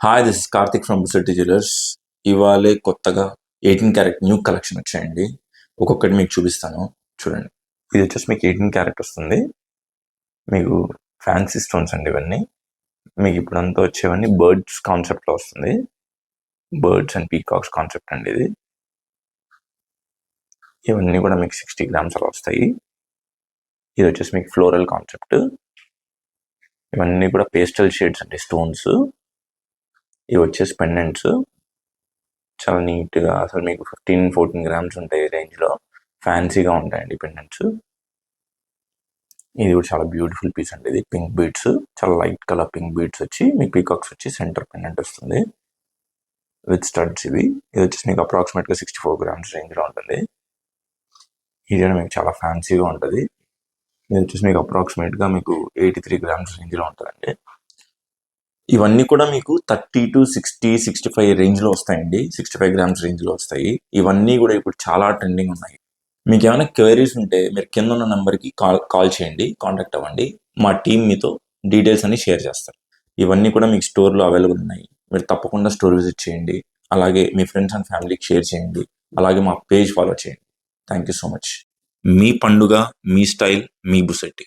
Hi this is Karthik from Busetti jewellers. ఇవాళే కొత్తగా 18 carrot new collection వచ్చాయండి. ఒక్కొక్కటి మీకు చూపిస్తాను చూడండి. ఇది వచ్చేసి మీకు 18 క్యారెట్ వస్తుంది. మీకు ఫ్యాన్సీ స్టోన్స్ అండి ఇవన్నీ. మీకు ఇప్పుడంతా వచ్చేవన్నీ బర్డ్స్ కాన్సెప్ట్లో వస్తుంది. బర్డ్స్ అండ్ పీకాక్స్ కాన్సెప్ట్ అండి ఇది. ఇవన్నీ కూడా మీకు 60 గ్రామ్స్ అలా వస్తాయి. ఇది వచ్చేసి మీకు ఫ్లోరల్ కాన్సెప్ట్. ఇవన్నీ కూడా పేస్టల్ షేడ్స్ అండి స్టోన్స్. ఇవి వచ్చేసి పెండెంట్స్. చాలా నీట్గా అసలు మీకు 15-14 గ్రామ్స్ ఉంటాయి రేంజ్లో. ఫ్యాన్సీగా ఉంటాయండి పెండెంట్స్. ఇది కూడా చాలా బ్యూటిఫుల్ పీస్ అండి. ఇది పింక్ బీడ్స్, చాలా లైట్ కలర్ పింక్ బీడ్స్ వచ్చి మీకు పీకాక్స్ వచ్చి సెంటర్ పెండెంట్ వస్తుంది విత్ స్టడ్స్. ఇది వచ్చేసి మీకు అప్రాక్సిమేట్గా 64 గ్రామ్స్ రేంజ్లో ఉంటుంది. ఇది మీకు చాలా ఫ్యాన్సీగా ఉంటుంది. ఇది వచ్చేసి మీకు అప్రాక్సిమేట్గా మీకు 83 గ్రామ్స్ రేంజ్లో ఉంటుందండి. ఇవన్నీ కూడా మీకు 30 to 60, 65 రేంజ్లో వస్తాయండి. 65 గ్రామ్స్ రేంజ్లో వస్తాయి. ఇవన్నీ కూడా ఇప్పుడు చాలా ట్రెండింగ్ ఉన్నాయి. మీకు ఏమైనా క్వైరీస్ ఉంటే మీరు కింద ఉన్న నెంబర్కి కాల్ చేయండి, కాంటాక్ట్ అవ్వండి. మా టీం మీతో డీటెయిల్స్ అన్ని షేర్ చేస్తారు. ఇవన్నీ కూడా మీకు స్టోర్లో అవైలబుల్ ఉన్నాయి. మీరు తప్పకుండా స్టోర్ విజిట్ చేయండి. అలాగే మీ ఫ్రెండ్స్ అండ్ ఫ్యామిలీకి షేర్ చేయండి. అలాగే మా పేజ్ ఫాలో చేయండి. Thank you so much. మీ పండుగ, మీ స్టైల్, మీ బుసెట్టి.